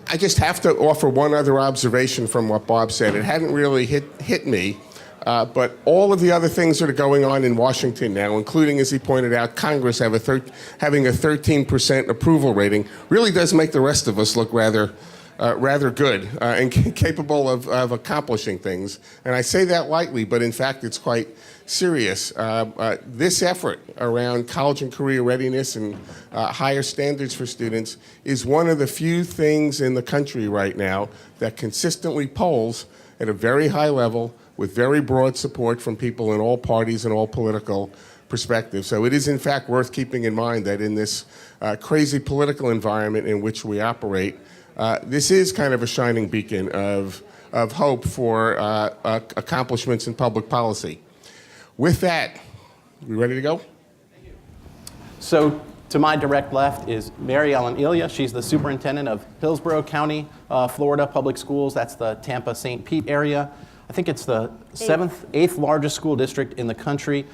I just have to offer one other observation from what Bob said. It hadn't really hit me, but all of the other things that are going on in Washington now, including, as he pointed out, Congress having a 13% approval rating, really does make the rest of us look rather good and capable of accomplishing things. And I say that lightly, but in fact, it's quite serious. This effort around college and career readiness and higher standards for students is one of the few things in the country right now that consistently polls at a very high level with very broad support from people in all parties and all political perspectives. So it is in fact worth keeping in mind that in this crazy political environment in which we operate, this is kind of a shining beacon of hope for accomplishments in public policy. With that, we ready to go? So to my direct left is MaryEllen Elia. She's the superintendent of Hillsborough County, Florida Public Schools. That's the Tampa-St. Pete area. I think it's the eighth largest school district in the country.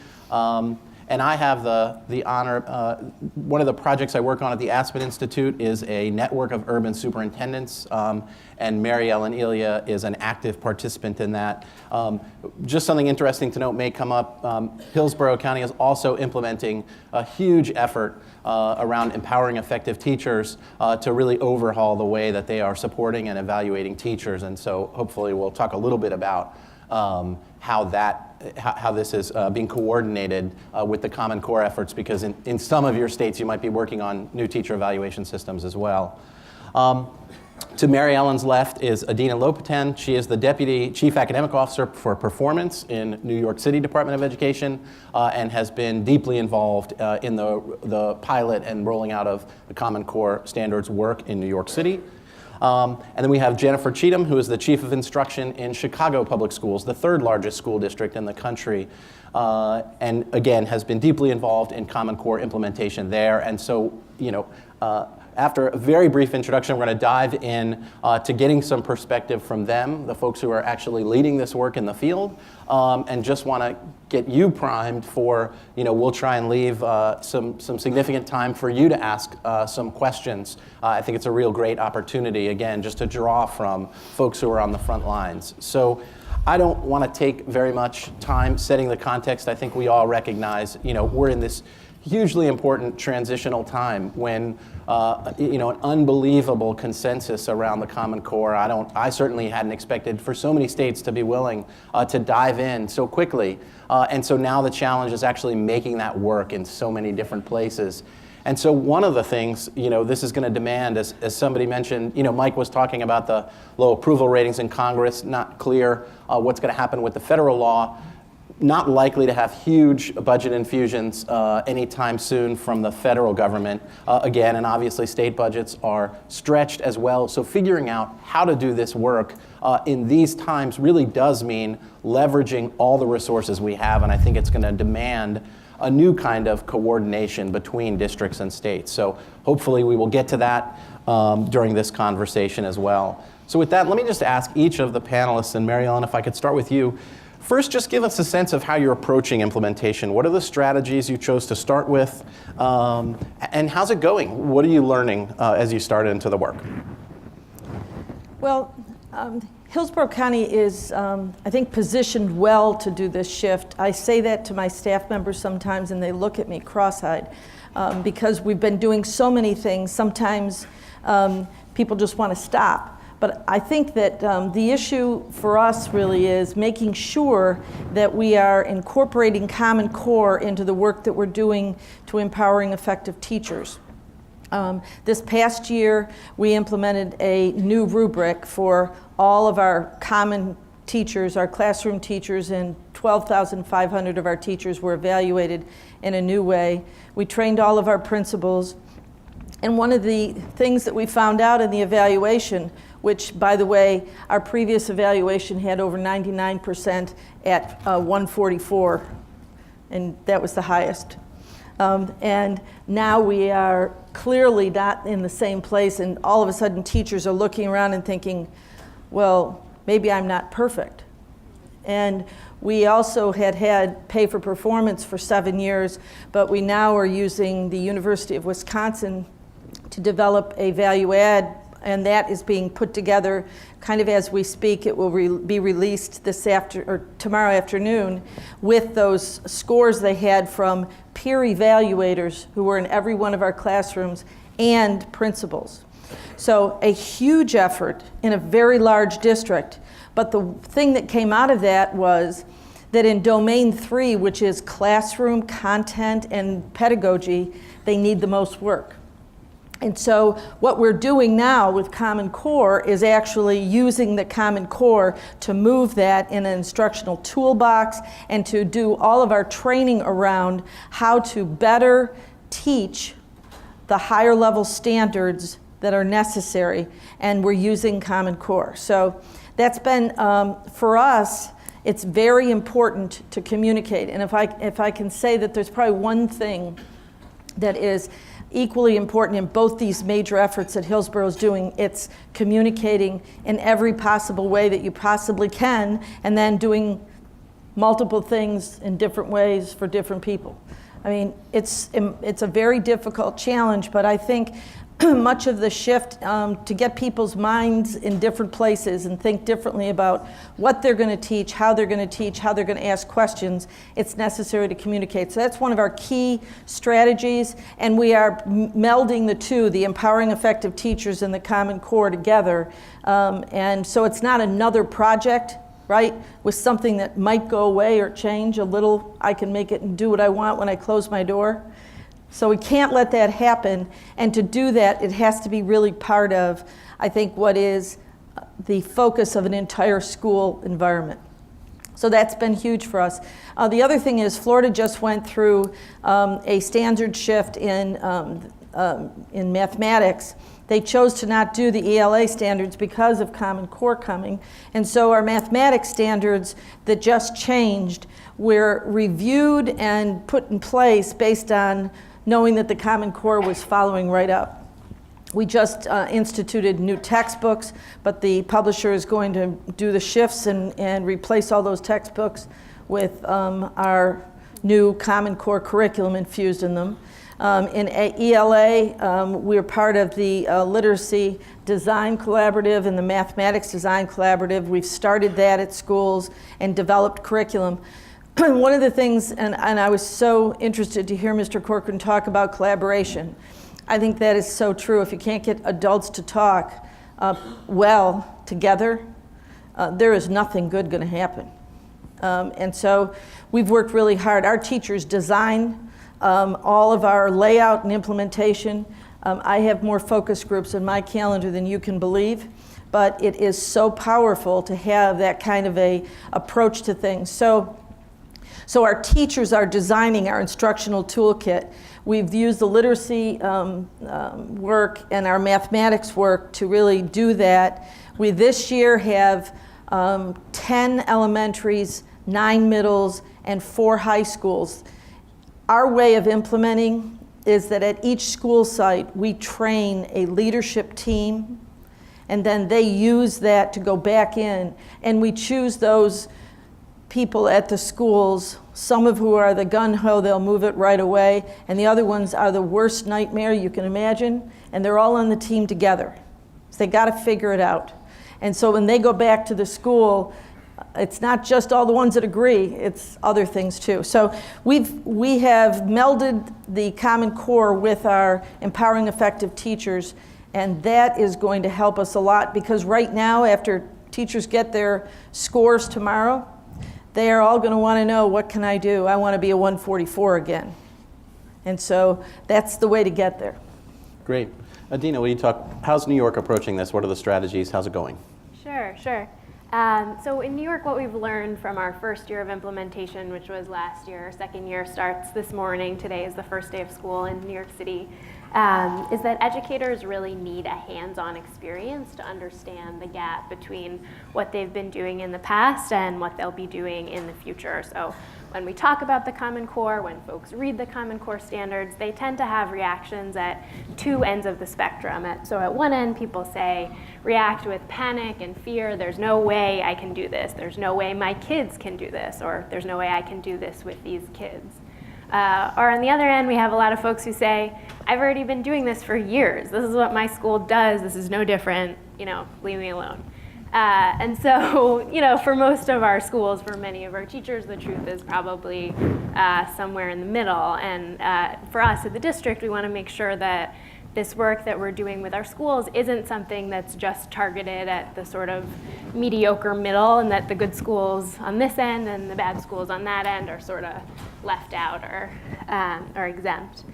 And I have the honor, one of the projects I work on at the Aspen Institute is a network of urban superintendents, and MaryEllen Elia is an active participant in that. Just something interesting to note may come up. Hillsborough County is also implementing a huge effort around empowering effective teachers to really overhaul the way that they are supporting and evaluating teachers. And so hopefully we'll talk a little bit about how this is being coordinated with the Common Core efforts, because in some of your states you might be working on new teacher evaluation systems as well. To MaryEllen's left is Adina Lopatin. She is the Deputy Chief Academic Officer for Performance in New York City Department of Education and has been deeply involved in the pilot and rolling out of the Common Core standards work in New York City. And then we have Jennifer Cheatham, who is the Chief of Instruction in Chicago Public Schools, the third largest school district in the country, and again has been deeply involved in Common Core implementation there. And so, after a very brief introduction, we're going to dive in to getting some perspective from them, the folks who are actually leading this work in the field, and just want to get you primed for, we'll try and leave some significant time for you to ask some questions. I think it's a real great opportunity, again, just to draw from folks who are on the front lines. So I don't want to take very much time setting the context. I think we all recognize, we're in this hugely important transitional time when an unbelievable consensus around the Common Core. I certainly hadn't expected for so many states to be willing to dive in so quickly. And so now the challenge is actually making that work in so many different places. And so one of the things, this is going to demand, as somebody mentioned, Mike was talking about the low approval ratings in Congress, not clear what's going to happen with the federal law. Not likely to have huge budget infusions anytime soon from the federal government. Again, and obviously state budgets are stretched as well. So figuring out how to do this work in these times really does mean leveraging all the resources we have. And I think it's going to demand a new kind of coordination between districts and states. So hopefully we will get to that during this conversation as well. So with that, let me just ask each of the panelists, and MaryEllen, if I could start with you. First, just give us a sense of how you're approaching implementation. What are the strategies you chose to start with? And how's it going? What are you learning as you started into the work? Well, Hillsborough County is, I think, positioned well to do this shift. I say that to my staff members sometimes, and they look at me cross-eyed because we've been doing so many things. Sometimes people just want to stop. But I think that the issue for us really is making sure that we are incorporating Common Core into the work that we're doing to empowering effective teachers. This past year, we implemented a new rubric for all of our common teachers, our classroom teachers, and 12,500 of our teachers were evaluated in a new way. We trained all of our principals. And one of the things that we found out in the evaluation, which, by the way, our previous evaluation had over 99% at 144, and that was the highest. And now we are clearly not in the same place, and all of a sudden teachers are looking around and thinking, well, maybe I'm not perfect. And we also had pay for performance for 7 years, but we now are using the University of Wisconsin to develop a value add and that is being put together kind of as we speak. It will be released tomorrow afternoon with those scores they had from peer evaluators who were in every one of our classrooms and principals. So a huge effort in a very large district. But the thing that came out of that was that in domain 3, which is classroom content and pedagogy, they need the most work. And so what we're doing now with Common Core is actually using the Common Core to move that in an instructional toolbox and to do all of our training around how to better teach the higher level standards that are necessary, and we're using Common Core. So that's been, for us, it's very important to communicate. And if I can say that there's probably one thing that is equally important in both these major efforts that Hillsborough is doing, it's communicating in every possible way that you possibly can, and then doing multiple things in different ways for different people. I mean, it's a very difficult challenge, but I think much of the shift to get people's minds in different places and think differently about what they're going to teach, how they're going to ask questions, it's necessary to communicate. So that's one of our key strategies, and we are melding the two, the empowering effective teachers and the Common Core together. And so it's not another project, right, with something that might go away or change a little. I can make it and do what I want when I close my door. So we can't let that happen, and to do that, it has to be really part of, I think, what is the focus of an entire school environment. So that's been huge for us. The other thing is Florida just went through a standard shift in mathematics. They chose to not do the ELA standards because of Common Core coming, and so our mathematics standards that just changed were reviewed and put in place based on knowing that the Common Core was following right up. We just instituted new textbooks, but the publisher is going to do the shifts and replace all those textbooks with our new Common Core curriculum infused in them. In ELA, we're part of the Literacy Design Collaborative and the Mathematics Design Collaborative. We've started that at schools and developed curriculum. One of the things, and I was so interested to hear Mr. Corcoran talk about collaboration. I think that is so true. If you can't get adults to talk well together, there is nothing good going to happen. And so we've worked really hard. Our teachers design all of our layout and implementation. I have more focus groups in my calendar than you can believe, but it is so powerful to have that kind of a approach to things. So our teachers are designing our instructional toolkit. We've used the literacy work and our mathematics work to really do that. We this year have 10 elementaries, 9 middles, and 4 high schools. Our way of implementing is that at each school site, we train a leadership team, and then they use that to go back in, and we choose those people at the schools, some of who are the gung-ho, they'll move it right away, and the other ones are the worst nightmare you can imagine, and they're all on the team together. So they got to figure it out. And so when they go back to the school, it's not just all the ones that agree, it's other things too. So we have melded the Common Core with our empowering effective teachers, and that is going to help us a lot, because right now, after teachers get their scores tomorrow, they are all going to want to know, what can I do? I want to be a 144 again. And so that's the way to get there. Great. Adina, will you talk, how's New York approaching this? What are the strategies? How's it going? Sure. So in New York, what we've learned from our first year of implementation, which was last year, our second year starts this morning. Today is the first day of school in New York City. Is that educators really need a hands-on experience to understand the gap between what they've been doing in the past and what they'll be doing in the future. So when we talk about the Common Core, when folks read the Common Core standards, they tend to have reactions at 2 ends of the spectrum. So at one end, people react with panic and fear. There's no way I can do this. There's no way my kids can do this, or there's no way I can do this with these kids. Or on the other end, we have a lot of folks who say, I've already been doing this for years. This is what my school does. This is no different. Leave me alone. And so, for most of our schools, for many of our teachers, the truth is probably somewhere in the middle. And for us at the district, we want to make sure that this work that we're doing with our schools isn't something that's just targeted at the sort of mediocre middle, and that the good schools on this end and the bad schools on that end are sort of left out or exempt.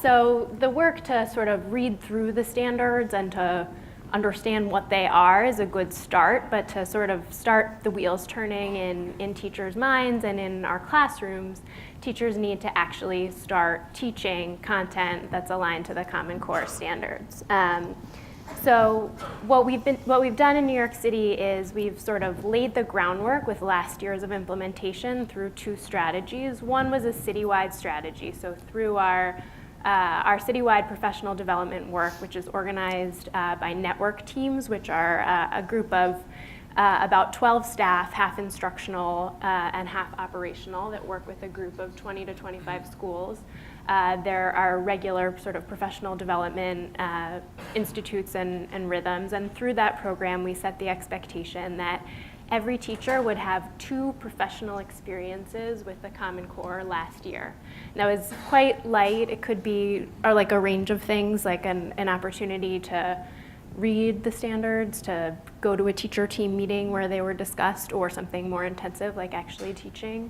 So the work to sort of read through the standards and to understand what they are is a good start, but to sort of start the wheels turning in teachers' minds and in our classrooms, teachers need to actually start teaching content that's aligned to the Common Core standards. So what we've done in New York City is we've sort of laid the groundwork with last years of implementation through 2 strategies. One was a citywide strategy, so through our citywide professional development work, which is organized by network teams, which are a group of about 12 staff, half instructional and half operational, that work with a group of 20 to 25 schools. There are regular sort of professional development institutes and rhythms, and through that program we set the expectation that every teacher would have 2 professional experiences with the Common Core last year. That was quite light. It could be like a range of things, like an opportunity to read the standards, to go to a teacher team meeting where they were discussed, or something more intensive like actually teaching.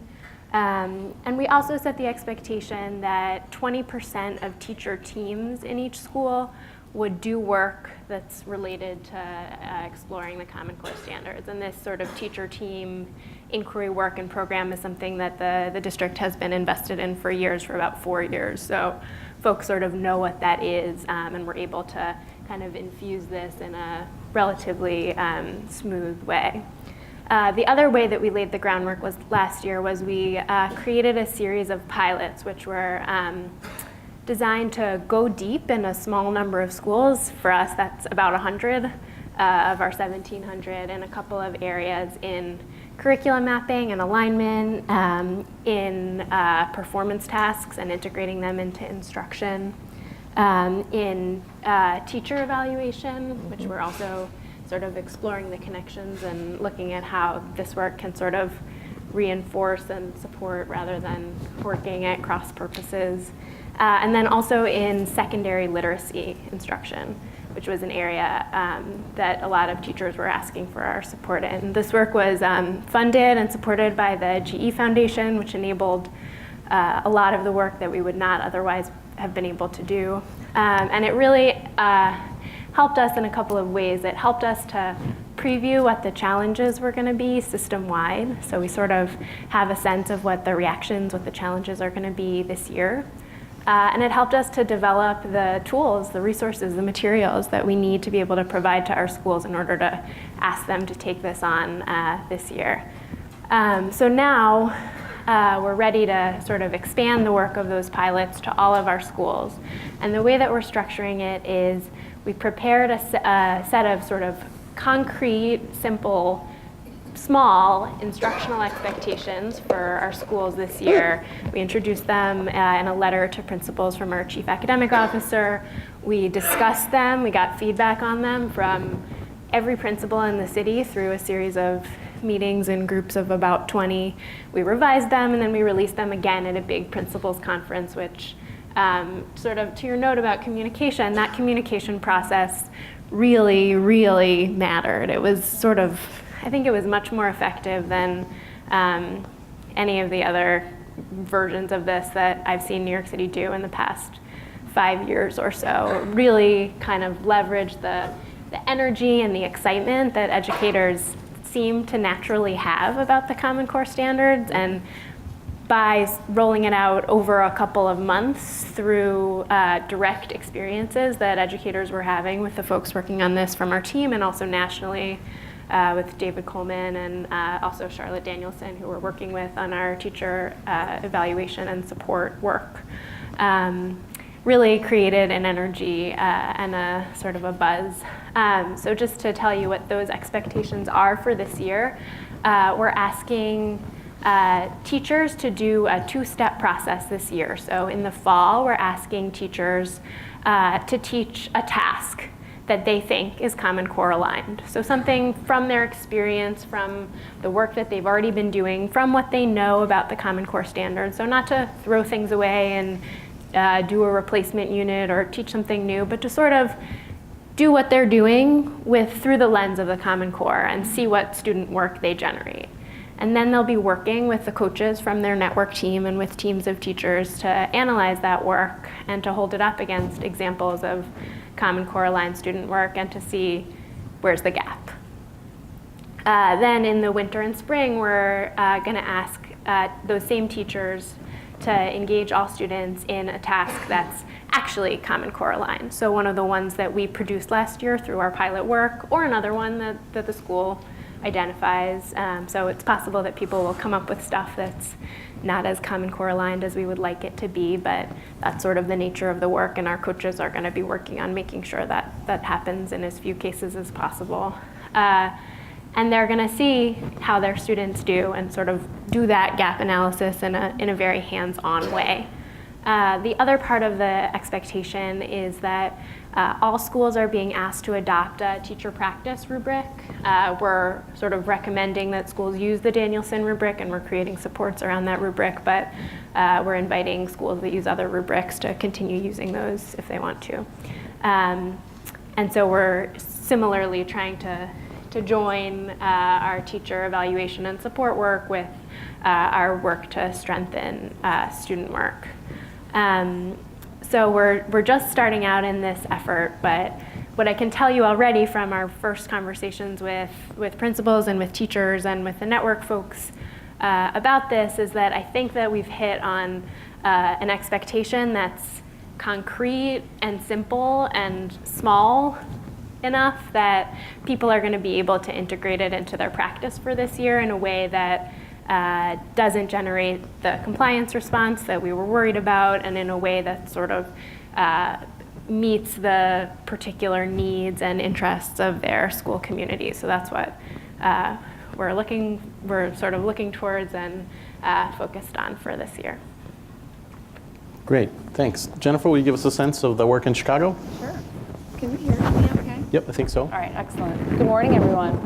And we also set the expectation that 20% of teacher teams in each school would do work that's related to exploring the Common Core standards. And this sort of teacher team inquiry work and program is something that the district has been invested in for years, for about 4 years. So folks sort of know what that is, and we're able to kind of infuse this in a relatively smooth way. The other way that we laid the groundwork was last year was we created a series of pilots, which were designed to go deep in a small number of schools. For us, that's about 100 of our 1,700 in a couple of areas in curriculum mapping and alignment, in performance tasks and integrating them into instruction, in teacher evaluation, which we're also sort of exploring the connections and looking at how this work can sort of reinforce and support rather than working at cross purposes. And then also in secondary literacy instruction, which was an area that a lot of teachers were asking for our support in. This work was funded and supported by the GE Foundation, which enabled a lot of the work that we would not otherwise have been able to do. And it really helped us in a couple of ways. It helped us to preview what the challenges were going to be system-wide. So we sort of have a sense of what the reactions, what the challenges are going to be this year. And it helped us to develop the tools, the resources, the materials that we need to be able to provide to our schools in order to ask them to take this on this year. So now we're ready to sort of expand the work of those pilots to all of our schools. And the way that we're structuring it is we prepared a set of sort of concrete, simple, small instructional expectations for our schools this year. We introduced them in a letter to principals from our chief academic officer. We discussed them. We got feedback on them from every principal in the city through a series of meetings in groups of about 20. We revised them, and then we released them again at a big principals conference, which sort of to your note about communication, that communication process really, really mattered. It was sort of, I think it was much more effective than any of the other versions of this that I've seen New York City do in the past 5 years or so. It really kind of leveraged the energy and the excitement that educators seem to naturally have about the Common Core standards, and by rolling it out over a couple of months through direct experiences that educators were having with the folks working on this from our team, and also nationally with David Coleman and also Charlotte Danielson, who we're working with on our teacher evaluation and support work, really created an energy and a sort of a buzz. So just to tell you what those expectations are for this year, we're asking teachers to do a two-step process this year. So in the fall, we're asking teachers to teach a task that they think is Common Core aligned. So something from their experience, from the work that they've already been doing, from what they know about the Common Core standards. So not to throw things away and do a replacement unit or teach something new, but to sort of do what they're doing through the lens of the Common Core and see what student work they generate. And then they'll be working with the coaches from their network team and with teams of teachers to analyze that work and to hold it up against examples of Common Core aligned student work and to see where's the gap. Then in the winter and spring, we're going to ask those same teachers to engage all students in a task that's actually Common Core aligned. So one of the ones that we produced last year through our pilot work, or another one that the school identifies. So it's possible that people will come up with stuff that's not as Common Core aligned as we would like it to be, but that's sort of the nature of the work, and our coaches are going to be working on making sure that that happens in as few cases as possible. And they're going to see how their students do and sort of do that gap analysis in a very hands-on way. The other part of the expectation is that all schools are being asked to adopt a teacher practice rubric. We're sort of recommending that schools use the Danielson rubric, and we're creating supports around that rubric, but we're inviting schools that use other rubrics to continue using those if they want to. And so we're similarly trying to join our teacher evaluation and support work with our work to strengthen student work. So we're just starting out in this effort, but what I can tell you already from our first conversations with principals and with teachers and with the network folks about this is that I think that we've hit on an expectation that's concrete and simple and small enough that people are going to be able to integrate it into their practice for this year in a way that doesn't generate the compliance response that we were worried about, and in a way that sort of meets the particular needs and interests of their school community. So that's what we're sort of looking towards and focused on for this year. Great, thanks. Jennifer, will you give us a sense of the work in Chicago? Sure. Can you hear me okay? Yep, I think so. All right, excellent. Good morning, everyone.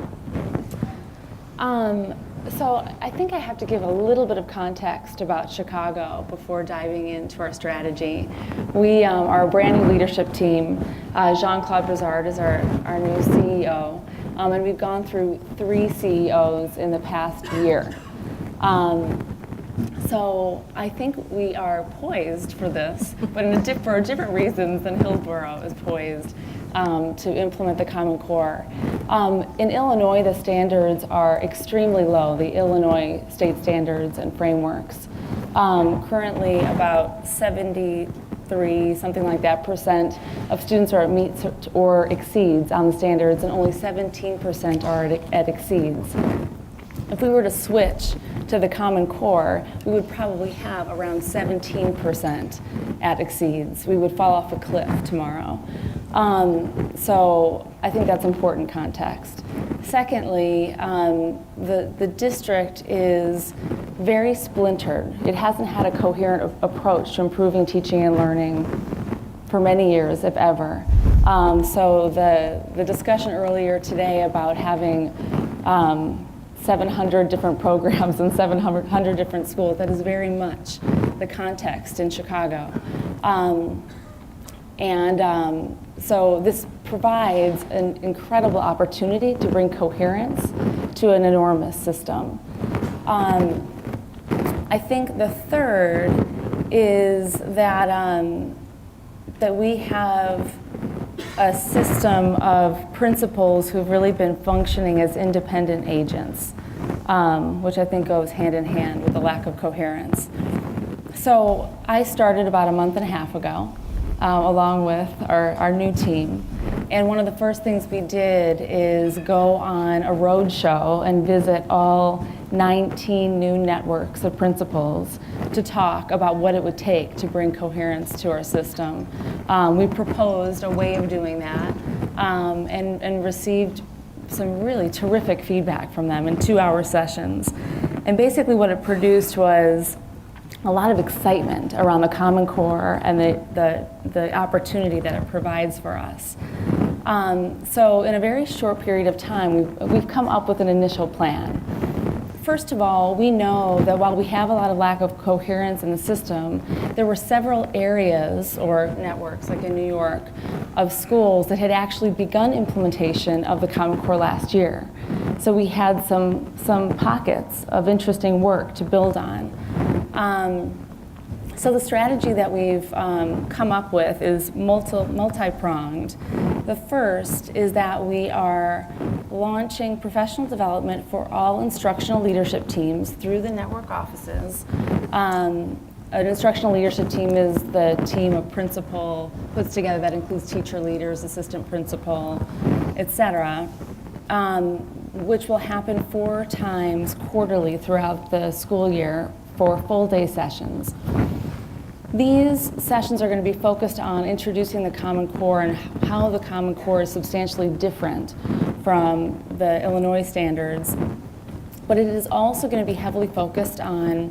So I think I have to give a little bit of context about Chicago before diving into our strategy. We are a brand new leadership team. Jean-Claude Brizard is our new CEO, and we've gone through 3 CEOs in the past year. So I think we are poised for this, but for different reasons than Hillsborough is poised to implement the Common Core. In Illinois, the standards are extremely low, the Illinois state standards and frameworks. Currently, about 73, something like that, % of students are at meets or exceeds on the standards, and only 17% are at exceeds. If we were to switch to the Common Core, we would probably have around 17% at exceeds. We would fall off a cliff tomorrow. So I think that's important context. Secondly, the district is very splintered. It hasn't had a coherent approach to improving teaching and learning for many years, if ever. So the discussion earlier today about having 700 different programs in 700 different schools, that is very much the context in Chicago. So this provides an incredible opportunity to bring coherence to an enormous system. I think the third is that that we have a system of principals who've really been functioning as independent agents, which I think goes hand in hand with the lack of coherence. So I started about a month and a half ago, along with our new team. And one of the first things we did is go on a road show and visit all 19 new networks of principals to talk about what it would take to bring coherence to our system. We proposed a way of doing that and received some really terrific feedback from them in 2-hour sessions. And basically what it produced was a lot of excitement around the Common Core and the opportunity that it provides for us. So in a very short period of time, we've come up with an initial plan. First of all, we know that while we have a lot of lack of coherence in the system, there were several areas or networks, like in New York, of schools that had actually begun implementation of the Common Core last year. So we had some pockets of interesting work to build on. So the strategy that we've come up with is multi-pronged. The first is that we are launching professional development for all instructional leadership teams through the network offices. An instructional leadership team is the team a principal puts together that includes teacher leaders, assistant principal, et cetera, which will happen 4 times quarterly throughout the school year for full-day sessions. These sessions are going to be focused on introducing the Common Core and how the Common Core is substantially different from the Illinois standards. But it is also going to be heavily focused on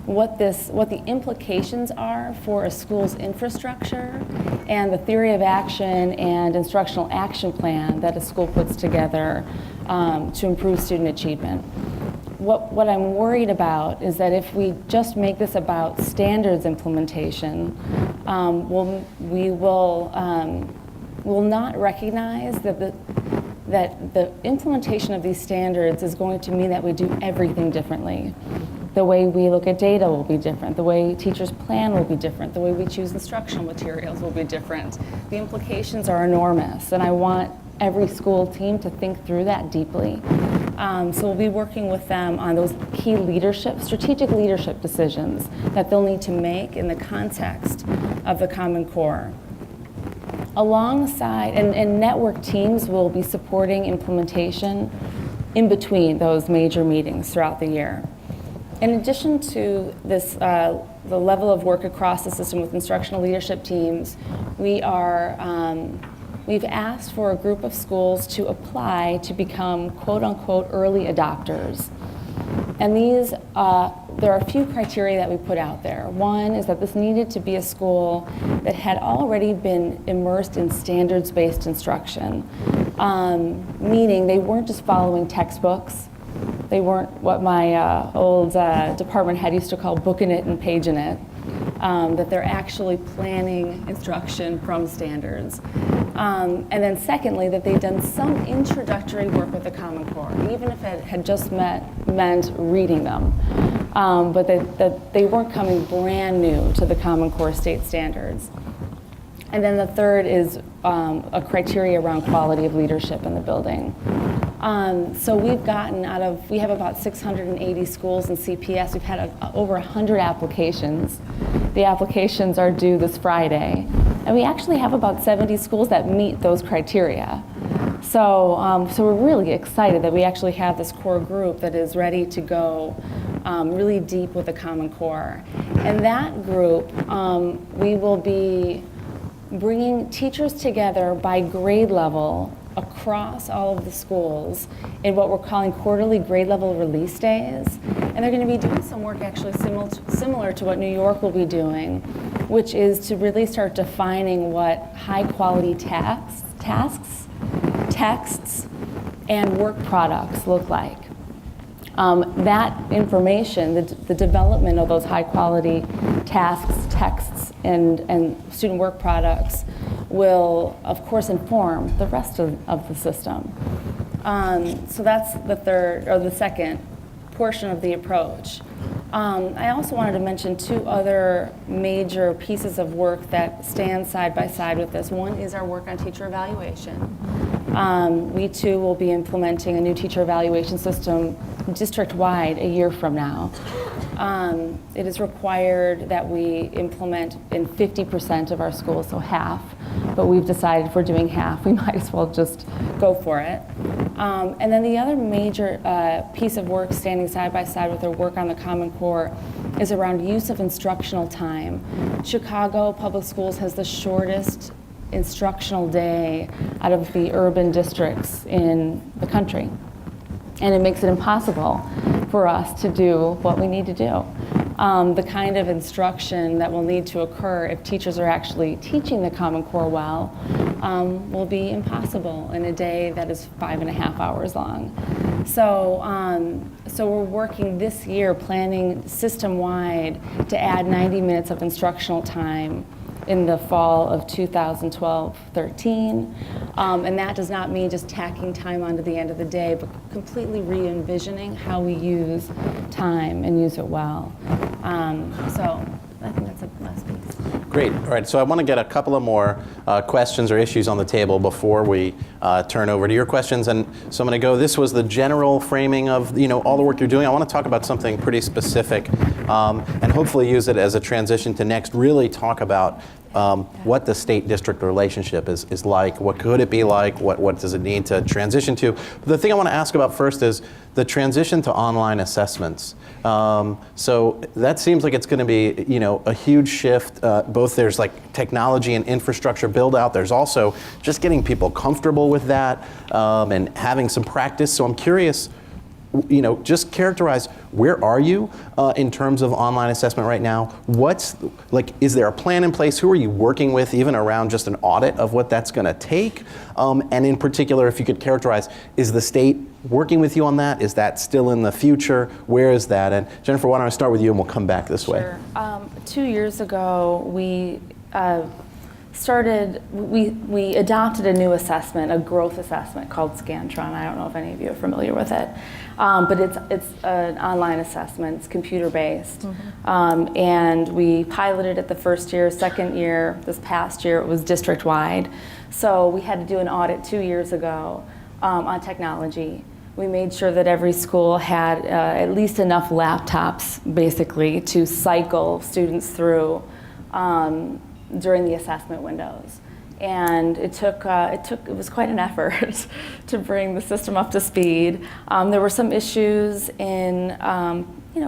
what the implications are for a school's infrastructure and the theory of action and instructional action plan that a school puts together to improve student achievement. What I'm worried about is that if we just make this about standards implementation, we will not recognize that the implementation of these standards is going to mean that we do everything differently. The way we look at data will be different. The way teachers plan will be different. The way we choose instructional materials will be different. The implications are enormous, and I want every school team to think through that deeply. So we'll be working with them on those key strategic leadership decisions that they'll need to make in the context of the Common Core. Alongside, and network teams will be supporting implementation in between those major meetings throughout the year. In addition to this, the level of work across the system with instructional leadership teams, we've asked for a group of schools to apply to become quote-unquote early adopters. And these, there are a few criteria that we put out there. One is that this needed to be a school that had already been immersed in standards-based instruction, meaning they weren't just following textbooks. They weren't what my old department head used to call booking it and paging it. That they're actually planning instruction from standards. And then secondly, that they've done some introductory work with the Common Core, even if it had just meant reading them, but that they weren't coming brand new to the Common Core state standards. And then the third is a criteria around quality of leadership in the building. So we have about 680 schools in CPS. We've had over 100 applications. The applications are due this Friday. And we actually have about 70 schools that meet those criteria. So we're really excited that we actually have this core group that is ready to go really deep with the Common Core. And that group, we will be bringing teachers together by grade level across all of the schools in what we're calling quarterly grade level release days. And they're going to be doing some work actually similar to what New York will be doing, which is to really start defining what high quality tasks, texts, and work products look like. That information, the development of those high quality tasks, texts, and student work products will, of course, inform the rest of the system. So that's the second portion of the approach. I also wanted to mention 2 other major pieces of work that stand side by side with this. One is our work on teacher evaluation. We too will be implementing a new teacher evaluation system district-wide a year from now. It is required that we implement in 50% of our schools, so half, but we've decided if we're doing half, we might as well just go for it. And then the other major piece of work standing side by side with our work on the Common Core is around use of instructional time. Chicago Public Schools has the shortest instructional day out of the urban districts in the country. And it makes it impossible for us to do what we need to do. The kind of instruction that will need to occur if teachers are actually teaching the Common Core well will be impossible in a day that is 5.5 hours long. So, so we're working this year, planning system-wide to add 90 minutes of instructional time in the fall of 2012-13. And that does not mean just tacking time onto the end of the day, but completely re-envisioning how we use time and use it well. So I think that's a last piece. Great. All right. So I want to get a couple of more questions or issues on the table before we turn over to your questions. And so I'm going to go. This was the general framing of all the work you're doing. I want to talk about something pretty specific, and hopefully use it as a transition to next. Really talk about what the state-district relationship is like. What could it be like? What does it need to transition to? But the thing I want to ask about first is the transition to online assessments. So that seems like it's going to be a huge shift. Both there's like technology and infrastructure build out. There's also just getting people comfortable with that and having some practice. So I'm curious, just characterize, where are you in terms of online assessment right now? Is there a plan in place? Who are you working with, even around just an audit of what that's going to take? And in particular, if you could characterize, is the state working with you on that? Is that still in the future? Where is that? And Jennifer, why don't I start with you and we'll come back this way. Sure. 2 years ago, we adopted a new assessment, a growth assessment called Scantron. I don't know if any of you are familiar with it, but it's an online assessment. It's computer-based, and we piloted it the first year. Second year, this past year, it was district-wide. So we had to do an audit 2 years ago on technology. We made sure that every school had at least enough laptops, basically, to cycle students through during the assessment windows. And it was quite an effort to bring the system up to speed. There were some issues in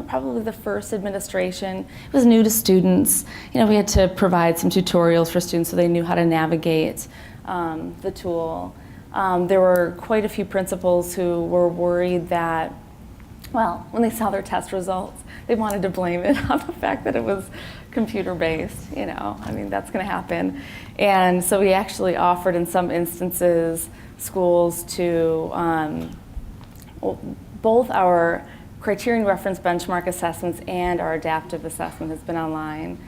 probably the first administration. It was new to students. We had to provide some tutorials for students so they knew how to navigate the tool. There were quite a few principals who were worried that, when they saw their test results, they wanted to blame it on the fact that it was computer-based. That's going to happen. And so we actually offered, in some instances, schools to, both our criterion reference benchmark assessments and our adaptive assessment has been online.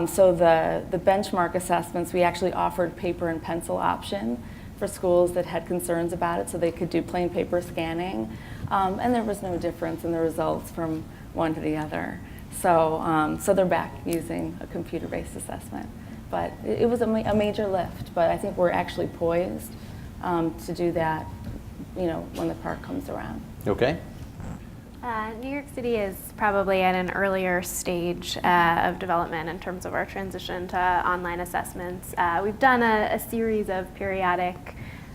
So the benchmark assessments, we actually offered paper and pencil option for schools that had concerns about it, so they could do plain paper scanning. And there was no difference in the results from one to the other. So they're back using a computer-based assessment. But it was a major lift, but I think we're actually poised to do that, when the park comes around. Okay. New York City is probably at an earlier stage of development in terms of our transition to online assessments. We've done a series of periodic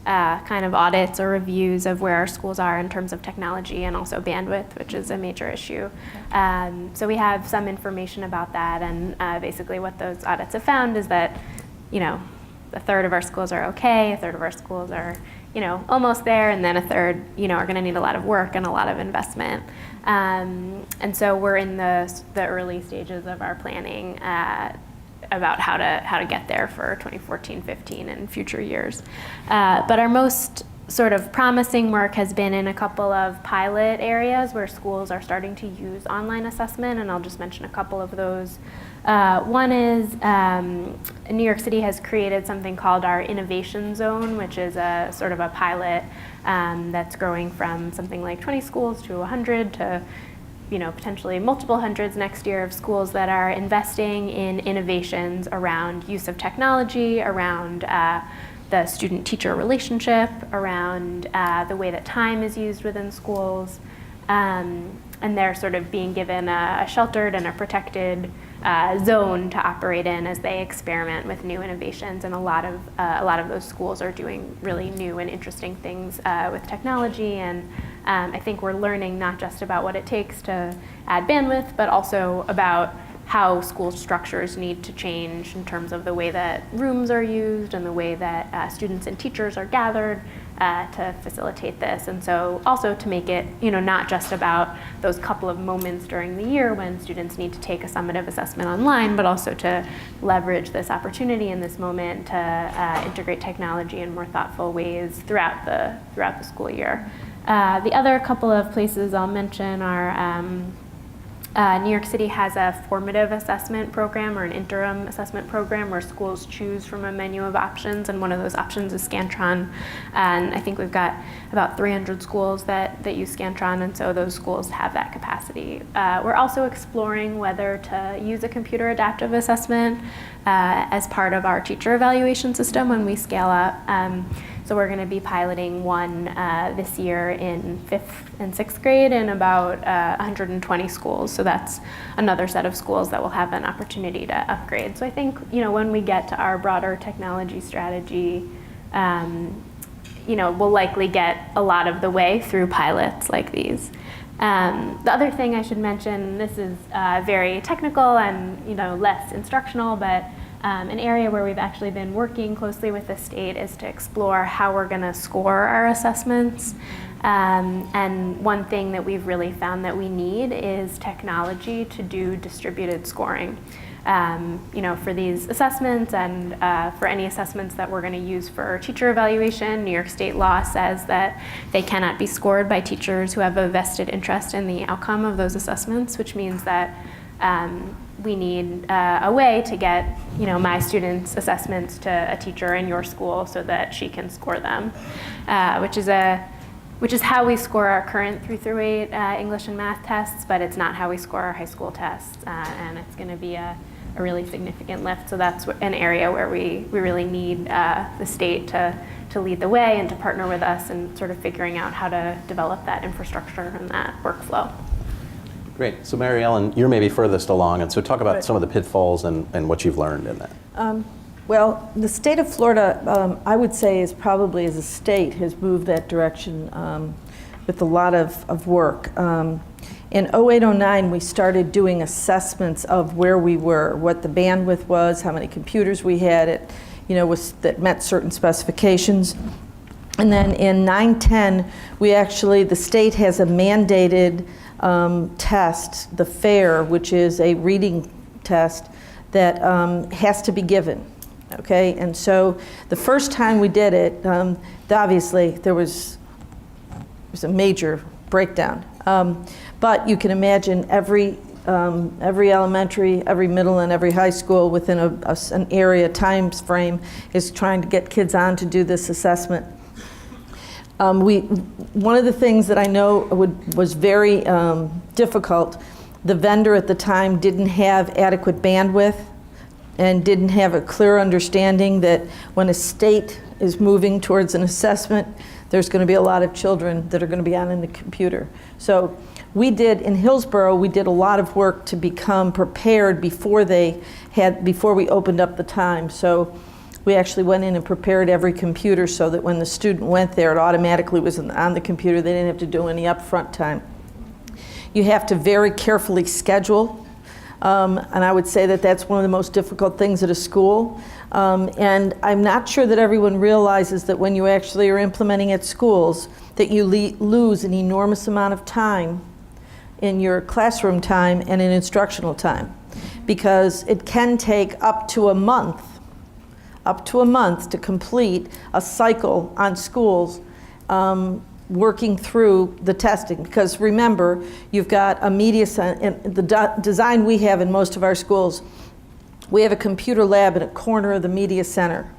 kind of audits or reviews of where our schools are in terms of technology and also bandwidth, which is a major issue. So we have some information about that, and basically what those audits have found is that, a third of our schools are okay, a third of our schools are almost there, and then a third, are going to need a lot of work and a lot of investment. And so we're in the early stages of our planning about how to get there for 2014, 15, and future years. But our most sort of promising work has been in a couple of pilot areas where schools are starting to use online assessment, and I'll just mention a couple of those. One is New York City has created something called our Innovation Zone, which is a sort of a pilot that's growing from something like 20 schools to 100 to potentially multiple hundreds next year of schools that are investing in innovations around use of technology, around the student-teacher relationship, around the way that time is used within schools. And they're sort of being given a sheltered and a protected zone to operate in as they experiment with new innovations. And a lot of those schools are doing really new and interesting things with technology. And I think we're learning not just about what it takes to add bandwidth, but also about how school structures need to change in terms of the way that rooms are used and the way that students and teachers are gathered, to facilitate this. And so also to make it, not just about those couple of moments during the year when students need to take a summative assessment online, but also to leverage this opportunity in this moment to integrate technology in more thoughtful ways throughout the school year. The other couple of places I'll mention are New York City has a formative assessment program or an interim assessment program where schools choose from a menu of options, and one of those options is Scantron. And I think we've got about 300 schools that use Scantron, and so those schools have that capacity. We're also exploring whether to use a computer adaptive assessment as part of our teacher evaluation system when we scale up. So we're going to be piloting one this year in 5th and 6th grade in about 120 schools. So that's another set of schools that will have an opportunity to upgrade. So I think, when we get to our broader technology strategy, we'll likely get a lot of the way through pilots like these. The other thing I should mention, this is very technical and less instructional, but an area where we've actually been working closely with the state is to explore how we're going to score our assessments. And one thing that we've really found that we need is technology to do distributed scoring. For these assessments and for any assessments that we're going to use for teacher evaluation, New York State law says that they cannot be scored by teachers who have a vested interest in the outcome of those assessments, which means that we need a way to get my students' assessments to a teacher in your school so that she can score them, which is how we score our current 3 through 8 English and math tests, but it's not how we score our high school tests, and it's going to be a really significant lift. So that's an area where we really need the state to lead the way and to partner with us in sort of figuring out how to develop that infrastructure and that workflow. Great. So MaryEllen, you're maybe furthest along, and so talk about some of the pitfalls and what you've learned in that. Well, the state of Florida, I would say, is probably as a state has moved that direction with a lot of work. In 08-09, we started doing assessments of where we were, what the bandwidth was, how many computers we had, that met certain specifications. And then in 9-10, the state has a mandated test, the FAIR, which is a reading test that has to be given. Okay, and so the first time we did it, obviously there was a major breakdown. But you can imagine every elementary, every middle, and every high school within an area time frame is trying to get kids on to do this assessment. One of the things that I know was very difficult, the vendor at the time didn't have adequate bandwidth and didn't have a clear understanding that when a state is moving towards an assessment, there's going to be a lot of children that are going to be on in the computer. So in Hillsborough, we did a lot of work to become prepared before we opened up the time. So we actually went in and prepared every computer so that when the student went there, it automatically was on the computer. They didn't have to do any upfront time. You have to very carefully schedule. And I would say that that's one of the most difficult things at a school. And I'm not sure that everyone realizes that when you actually are implementing at schools, that you lose an enormous amount of time in your classroom time and in instructional time. Because it can take up to a month to complete a cycle on schools working through the testing. Because remember, you've got a media center, and the design we have in most of our schools, we have a computer lab in a corner of the media center.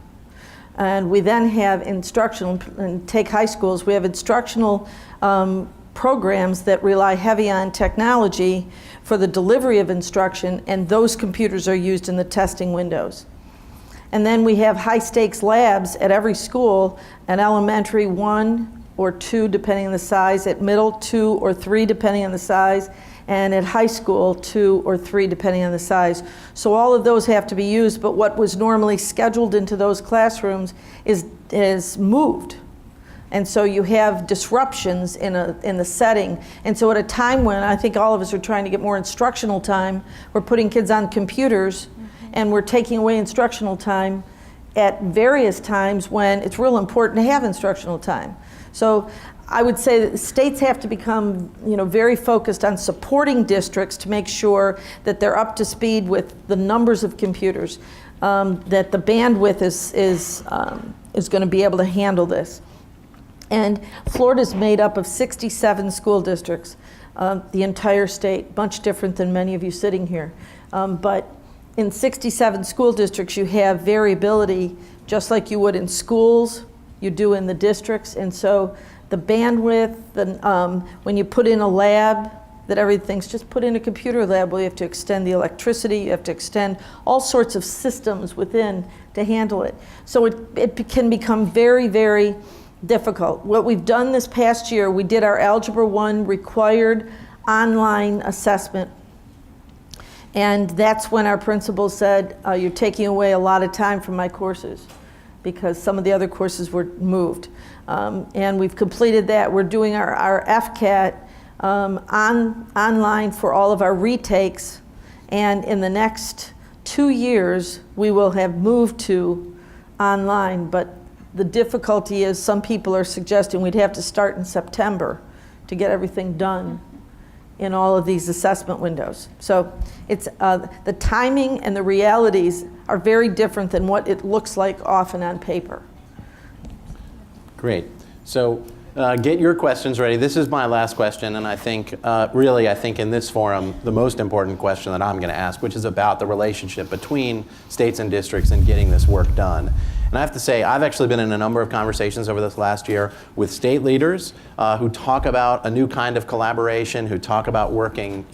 And we then have instructional, and take high schools, we have instructional programs that rely heavy on technology for the delivery of instruction, and those computers are used in the testing windows. And then we have high stakes labs at every school, at elementary 1 or 2 depending on the size, at middle 2 or 3 depending on the size, and at high school 2 or 3 depending on the size. So all of those have to be used, but what was normally scheduled into those classrooms is moved. And so you have disruptions in the setting. And so at a time when I think all of us are trying to get more instructional time, we're putting kids on computers and we're taking away instructional time. at various times when it's real important to have instructional time. So I would say that the states have to become, very focused on supporting districts to make sure that they're up to speed with the numbers of computers, that the bandwidth is going to be able to handle this. And Florida's made up of 67 school districts, the entire state, much different than many of you sitting here. But in 67 school districts, you have variability, just like you would in schools, you do in the districts. And so the bandwidth, when you put in a lab, that everything's just put in a computer lab, where you have to extend the electricity, you have to extend all sorts of systems within to handle it. So it can become very, very difficult. What we've done this past year, we did our Algebra 1 required online assessment. And that's when our principal said, you're taking away a lot of time from my courses, because some of the other courses were moved. And we've completed that. We're doing our FCAT online for all of our retakes. And in the next 2 years, we will have moved to online. But the difficulty is some people are suggesting we'd have to start in September to get everything done in all of these assessment windows. So it's the timing and the realities are very different than what it looks like often on paper. Great. So get your questions ready. This is my last question, and I think, I think in this forum, the most important question that I'm going to ask, which is about the relationship between states and districts and getting this work done. And I have to say, I've actually been in a number of conversations over this last year with state leaders who talk about a new kind of collaboration, who talk about working,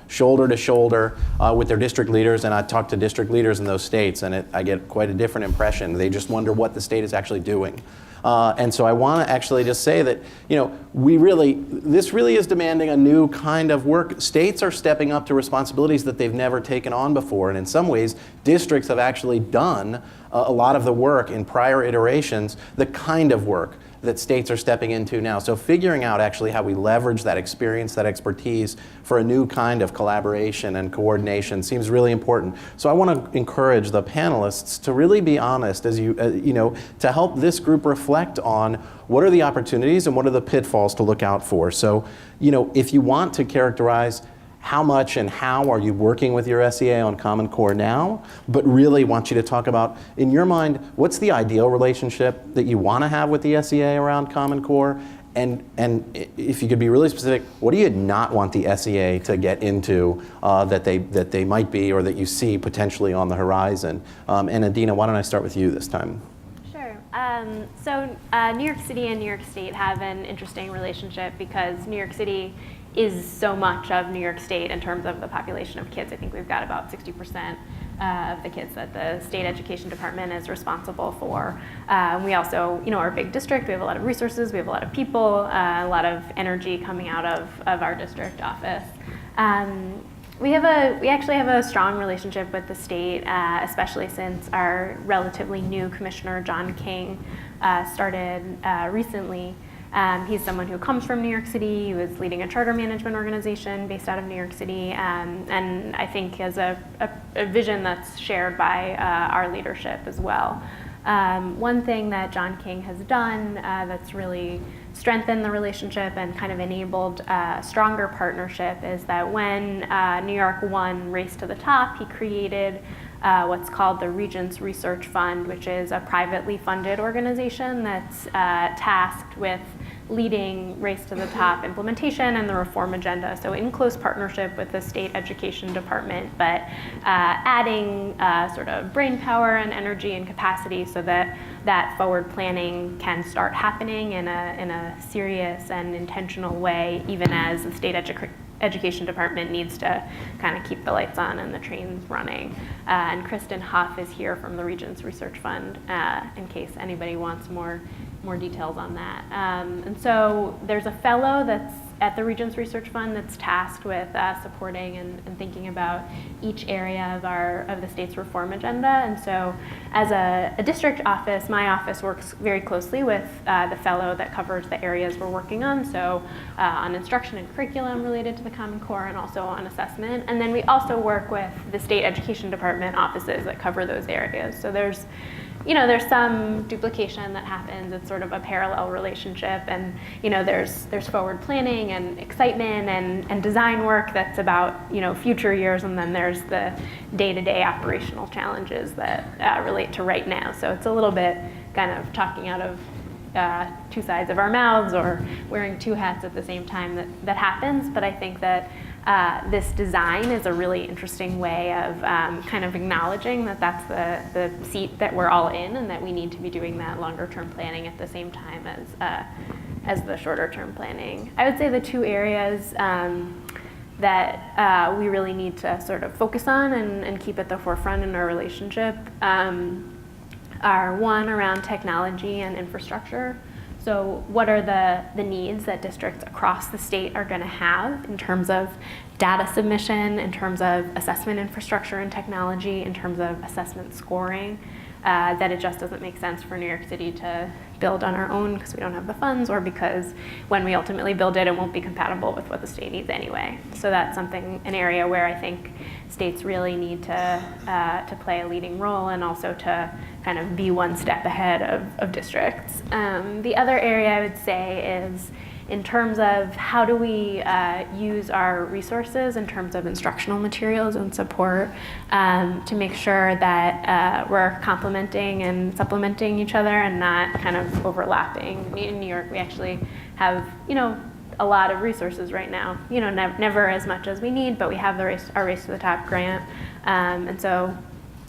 shoulder to shoulder with their district leaders. And I talk to district leaders in those states, and I get quite a different impression. They just wonder what the state is actually doing. And so I want to actually just say that, this really is demanding a new kind of work. States are stepping up to responsibilities that they've never taken on before. And in some ways, districts have actually done a lot of the work in prior iterations, the kind of work that states are stepping into now. So figuring out actually how we leverage that experience, that expertise for a new kind of collaboration and coordination seems really important. So I want to encourage the panelists to really be honest as to help this group reflect on what are the opportunities and what are the pitfalls to look out for. So, if you want to characterize how much and how are you working with your SEA on Common Core now, but really want you to talk about, in your mind, what's the ideal relationship that you want to have with the SEA around Common Core? And if you could be really specific, what do you not want the SEA to get into that they might be, or that you see potentially on the horizon? And Adina, why don't I start with you this time? Sure. So New York City and New York State have an interesting relationship because New York City is so much of New York State in terms of the population of kids. I think we've got about 60% of the kids that the state education department is responsible for. We also, are a big district. We have a lot of resources. We have a lot of people, a lot of energy coming out of our district office. We actually have a strong relationship with the state, especially since our relatively new commissioner, John King, started recently. He's someone who comes from New York City. He was leading a charter management organization based out of New York City, and I think has a vision that's shared by our leadership as well. One thing that John King has done that's really strengthened the relationship and kind of enabled a stronger partnership is that when New York won Race to the Top, he created what's called the Regents Research Fund, which is a privately funded organization that's tasked with leading Race to the Top implementation and the reform agenda. So in close partnership with the state education department, but adding sort of brain power and energy and capacity so that that forward planning can start happening in a serious and intentional way, even as the state education department needs to kind of keep the lights on and the trains running. And Kristen Huff is here from the Regents Research Fund in case anybody wants more details on that. And so there's a fellow that's at the Regents Research Fund that's tasked with supporting and thinking about each area of the state's reform agenda. And so as a district office, my office works very closely with the fellow that covers the areas we're working on. So on instruction and curriculum related to the Common Core, and also on assessment. And then we also work with the state education department offices that cover those areas. So there's there's some duplication that happens. It's sort of a parallel relationship, and there's forward planning and excitement and design work that's about future years, and then there's the day-to-day operational challenges that relate to right now. So it's a little bit kind of talking out of two sides of our mouths or wearing two hats at the same time that happens. But I think that this design is a really interesting way of kind of acknowledging that that's the seat that we're all in, and that we need to be doing that longer term planning at the same time as the shorter term planning. I would say the two areas that we really need to sort of focus on and keep at the forefront in our relationship are one, around technology and infrastructure. So what are the needs that districts across the state are going to have in terms of data submission, in terms of assessment infrastructure and technology, in terms of assessment scoring, that it just doesn't make sense for New York City to build on our own because we don't have the funds, or because when we ultimately build it, it won't be compatible with what the state needs anyway. So that's an area where I think states really need to play a leading role, and also to kind of be one step ahead of districts. The other area I would say is in terms of how do we use our resources in terms of instructional materials and support to make sure that we're complementing and supplementing each other and not kind of overlapping. In New York, we actually have, a lot of resources right now. Never as much as we need, but we have our Race to the Top grant. And so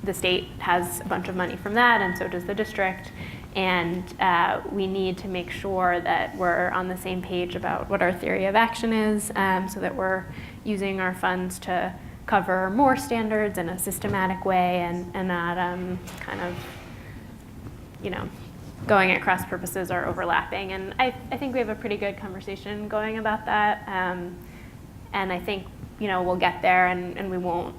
the state has a bunch of money from that, and so does the district. And we need to make sure that we're on the same page about what our theory of action is, so that we're using our funds to cover more standards in a systematic way, and not kind of, going at cross purposes or overlapping. And I think we have a pretty good conversation going about that. And I think, we'll get there, and we won't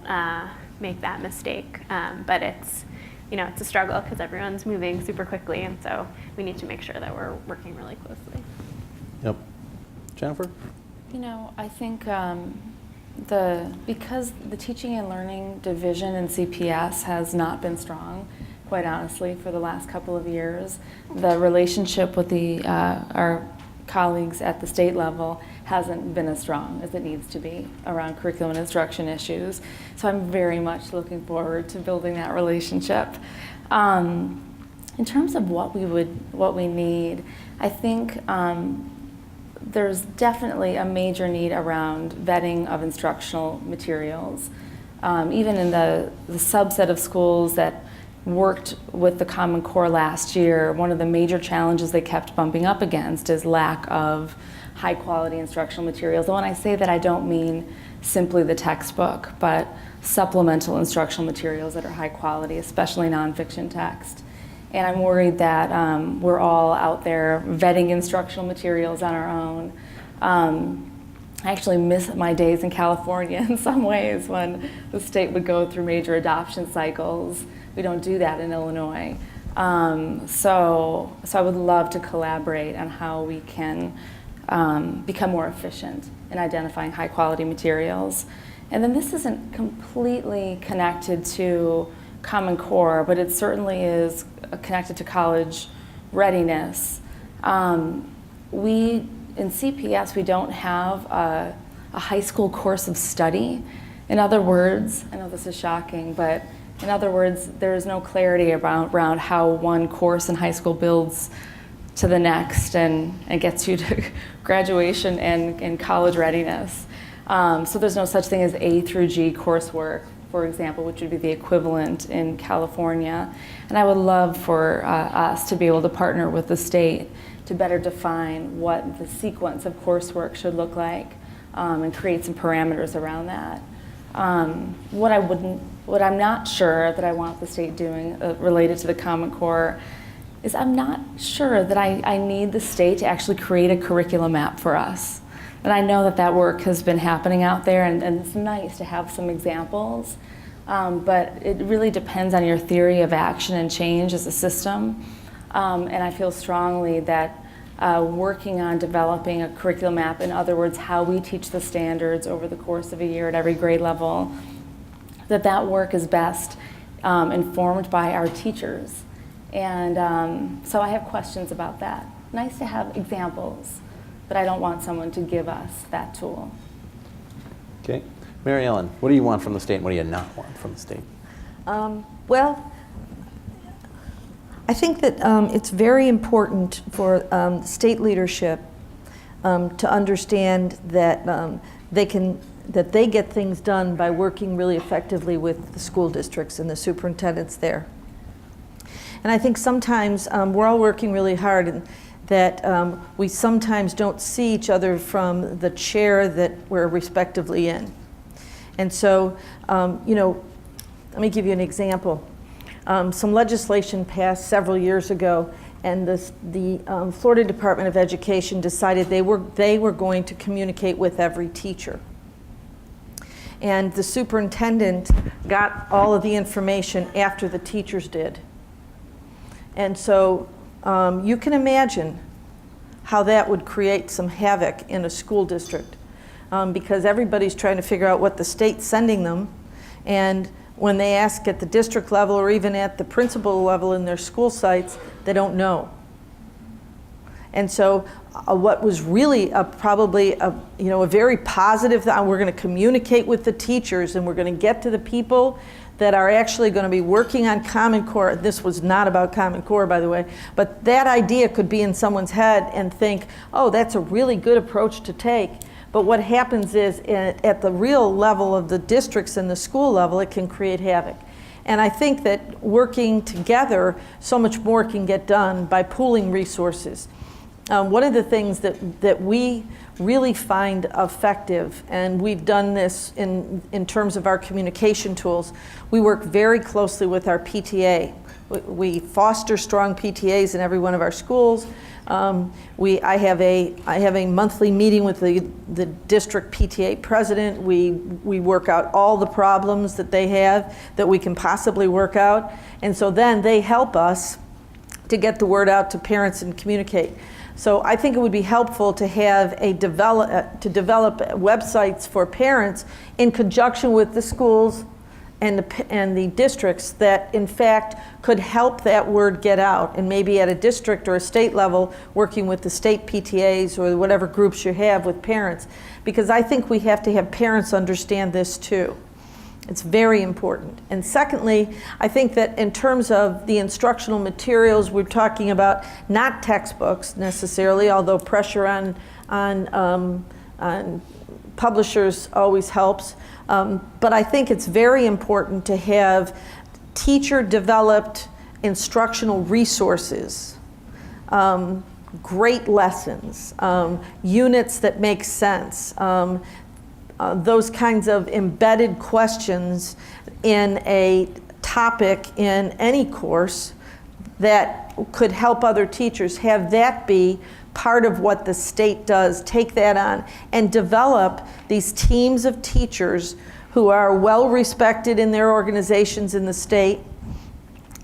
make that mistake. But it's a struggle because everyone's moving super quickly, and so we need to make sure that we're working really closely. Yep. Jennifer? I think because the teaching and learning division in CPS has not been strong, quite honestly, for the last couple of years, the relationship with our colleagues at the state level hasn't been as strong as it needs to be around curriculum and instruction issues. So I'm very much looking forward to building that relationship. In terms of what we need, I think there's definitely a major need around vetting of instructional materials. Even in the subset of schools that worked with the Common Core last year, one of the major challenges they kept bumping up against is lack of high quality instructional materials. And when I say that, I don't mean simply the textbook, but supplemental instructional materials that are high quality, especially nonfiction text. And I'm worried that we're all out there vetting instructional materials on our own. I actually miss my days in California in some ways when the state would go through major adoption cycles. We don't do that in Illinois. So I would love to collaborate on how we can become more efficient in identifying high quality materials. And then this isn't completely connected to Common Core, but it certainly is connected to college readiness. In CPS, we don't have a high school course of study. In other words, I know this is shocking, but in other words, there is no clarity around how one course in high school builds to the next and gets you to graduation and college readiness. So there's no such thing as A through G coursework, for example, which would be the equivalent in California. And I would love for us to be able to partner with the state to better define what the sequence of coursework should look like and create some parameters around that. What I'm not sure that I want the state doing related to the Common Core is I'm not sure that I need the state to actually create a curriculum map for us. And I know that work has been happening out there, and it's nice to have some examples, but it really depends on your theory of action and change as a system. And I feel strongly that working on developing a curriculum map, in other words, how we teach the standards over the course of a year at every grade level, that work is best informed by our teachers And so I have questions about that. Nice to have examples, but I don't want someone to give us that tool. Okay. MaryEllen, what do you want from the state and what do you not want from the state? Well, I think that it's very important for state leadership to understand that they get things done by working really effectively with the school districts and the superintendents there. And I think sometimes we're all working really hard, and that we sometimes don't see each other from the chair that we're respectively in. And so, let me give you an example. Some legislation passed several years ago, and the Florida Department of Education decided they were going to communicate with every teacher. And the superintendent got all of the information after the teachers did. And so you can imagine how that would create some havoc in a school district, because everybody's trying to figure out what the state's sending them, and when they ask at the district level or even at the principal level in their school sites, they don't know. And so what was really probably a very positive thing, we're going to communicate with the teachers and we're going to get to the people that are actually going to be working on Common Core. This was not about Common Core, by the way, but that idea could be in someone's head and think, oh, that's a really good approach to take. But what happens is at the real level of the districts and the school level, it can create havoc. And I think that working together, so much more can get done by pooling resources. One of the things that we really find effective, and we've done this in terms of our communication tools, we work very closely with our PTA. We foster strong PTAs in every one of our schools. I have a monthly meeting with the district PTA president. We work out all the problems that they have that we can possibly work out, and so then they help us to get the word out to parents and communicate. So I think it would be helpful to have develop websites for parents in conjunction with the schools and the districts that in fact could help that word get out, and maybe at a district or a state level working with the state PTAs or whatever groups you have with parents, because I think we have to have parents understand this too. It's very important. And secondly, I think that in terms of the instructional materials, we're talking about not textbooks necessarily, although pressure on publishers always helps. But I think it's very important to have teacher-developed instructional resources, great lessons, units that make sense, those kinds of embedded questions in a topic in any course that could help other teachers. Have that be part of what the state does. Take that on and develop these teams of teachers who are well respected in their organizations in the state,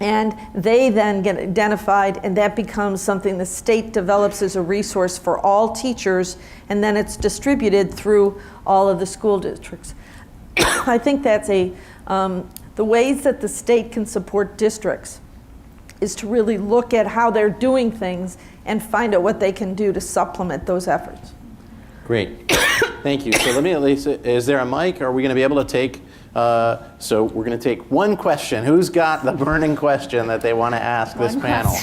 and they then get identified, and that becomes something the state develops as a resource for all teachers, and then it's distributed through all of the school districts. I think that's the ways that the state can support districts is to really look at how they're doing things and find out what they can do to supplement those efforts. Great. Thank you. So let me at least, is there a mic? Are we going to be able to take, so we're going to take one question. Who's got the burning question that they want to ask this panel?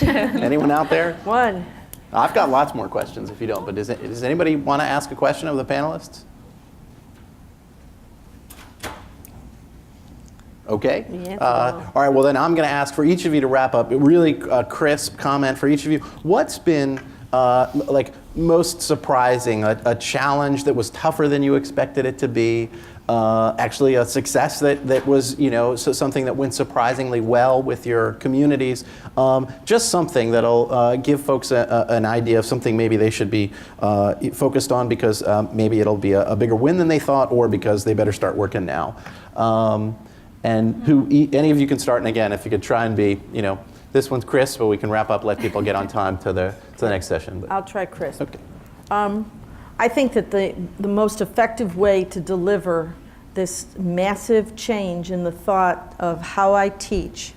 Anyone out there? One. I've got lots more questions if you don't, but does anybody want to ask a question of the panelists? Okay. All right, well then I'm going to ask for each of you to wrap up. A really crisp comment for each of you. What's been most surprising, a challenge that was tougher than you expected it to be, actually a success that was, so something that went surprisingly well with your communities, just something that'll give folks an idea of something maybe they should be focused on because maybe it'll be a bigger win than they thought, or because they better start working now. And any of you can start, and again, if you could try and be, this one's Chris, but we can wrap up, let people get on time to the next session. But. I'll try Chris. Okay. I think that the most effective way to deliver this massive change in the thought of how I teach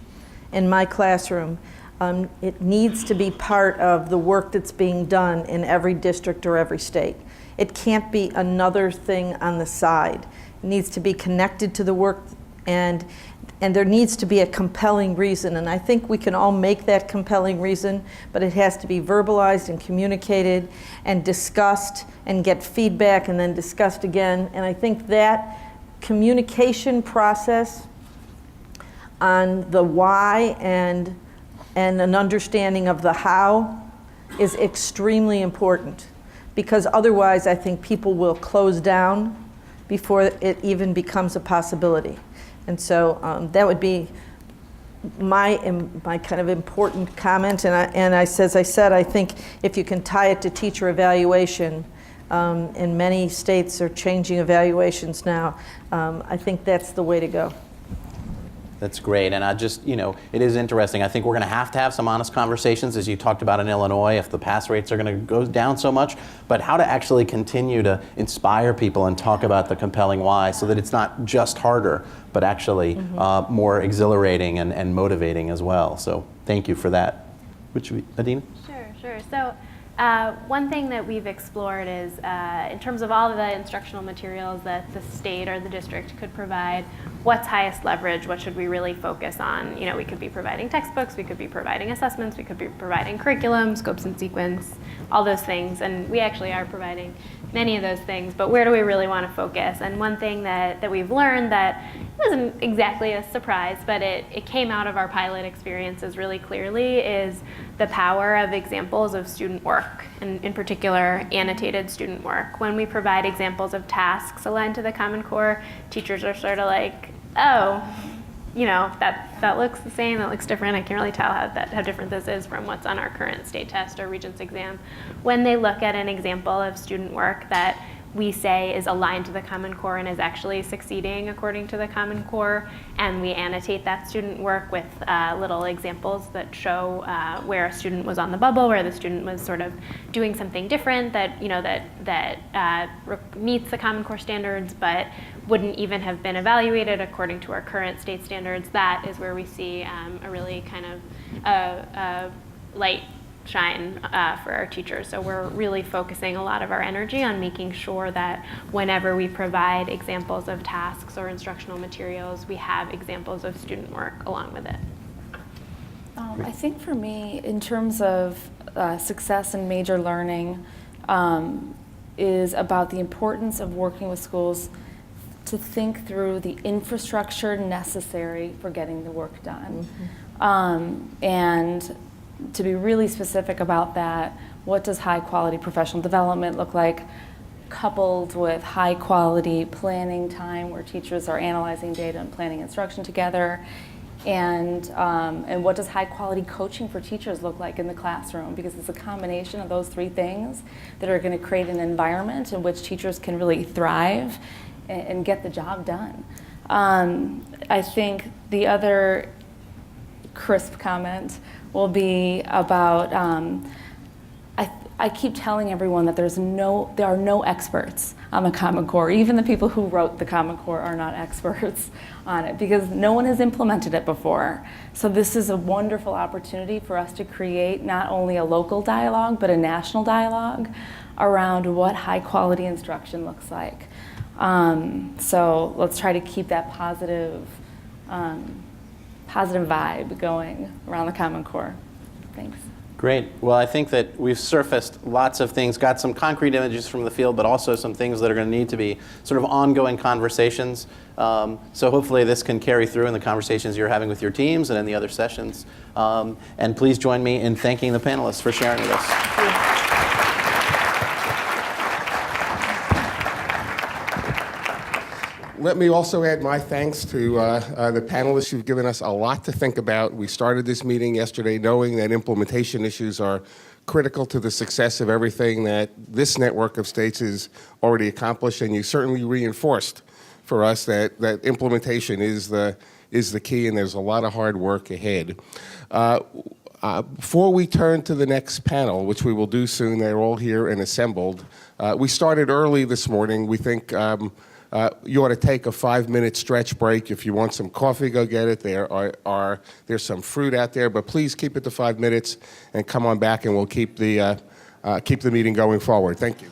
in my classroom It needs to be part of the work that's being done in every district or every state. It can't be another thing on the side. It needs to be connected to the work, and there needs to be a compelling reason. And I think we can all make that compelling reason, but it has to be verbalized and communicated and discussed and get feedback and then discussed again. And I think that communication process on the why and an understanding of the how is extremely important, because otherwise I think people will close down before it even becomes a possibility. And so that would be my kind of important comment. And as I said, I think if you can tie it to teacher evaluation, and many states are changing evaluations now, I think that's the way to go. That's great, and I just, it is interesting. I think we're going to have some honest conversations, as you talked about in Illinois, if the pass rates are going to go down so much, but how to actually continue to inspire people and talk about the compelling why, so that it's not just harder, but actually more exhilarating and motivating as well. So thank you for that. Adina? Sure. So one thing that we've explored is, in terms of all of the instructional materials that the state or the district could provide, what's highest leverage? What should we really focus on? We could be providing textbooks, we could be providing assessments, we could be providing curriculum, scopes and sequence, all those things. And we actually are providing many of those things, but where do we really want to focus? And one thing that we've learned that wasn't exactly a surprise, but it came out of our pilot experiences really clearly, is the power of examples of student work, and in particular, annotated student work. When we provide examples of tasks aligned to the Common Core, teachers are sort of like, oh, that looks the same, that looks different. I can't really tell how different this is from what's on our current state test or Regents exam. When they look at an example of student work that we say is aligned to the Common Core and is actually succeeding according to the Common Core, and we annotate that student work with little examples that show where a student was on the bubble, where the student was sort of doing something different that meets the Common Core standards, but wouldn't even have been evaluated according to our current state standards. That is where we see a really kind of light shine for our teachers. So we're really focusing a lot of our energy on making sure that whenever we provide examples of tasks or instructional materials, we have examples of student work along with it. I think for me, in terms of success in major learning, is about the importance of working with schools to think through the infrastructure necessary for getting the work done. And to be really specific about that, what does high quality professional development look like, coupled with high quality planning time where teachers are analyzing data and planning instruction together, and what does high quality coaching for teachers look like in the classroom, because it's a combination of those three things that are going to create an environment in which teachers can really thrive and get the job done. I think the other crisp comment will be about, I keep telling everyone that there are no experts on the Common Core. Even the people who wrote the Common Core are not experts on it, because no one has implemented it before. So this is a wonderful opportunity for us to create not only a local dialogue, but a national dialogue around what high quality instruction looks like. So let's try to keep that positive vibe going around the Common Core. Thanks. Great. Well, I think that we've surfaced lots of things, got some concrete images from the field, but also some things that are going to need to be sort of ongoing conversations. So hopefully this can carry through in the conversations you're having with your teams and in the other sessions. And please join me in thanking the panelists for sharing with us. Let me also add my thanks to the panelists who've given us a lot to think about. We started this meeting yesterday knowing that implementation issues are critical to the success of everything that this network of states has already accomplished, and you certainly reinforced for us that implementation is the key, and there's a lot of hard work ahead. Before we turn to the next panel, which we will do soon, they're all here and assembled, we started early this morning. We think You ought to take a 5-minute stretch break. If you want some coffee, go get it. There's some fruit out there, but please keep it to 5 minutes and come on back, and we'll keep the meeting going forward. Thank you.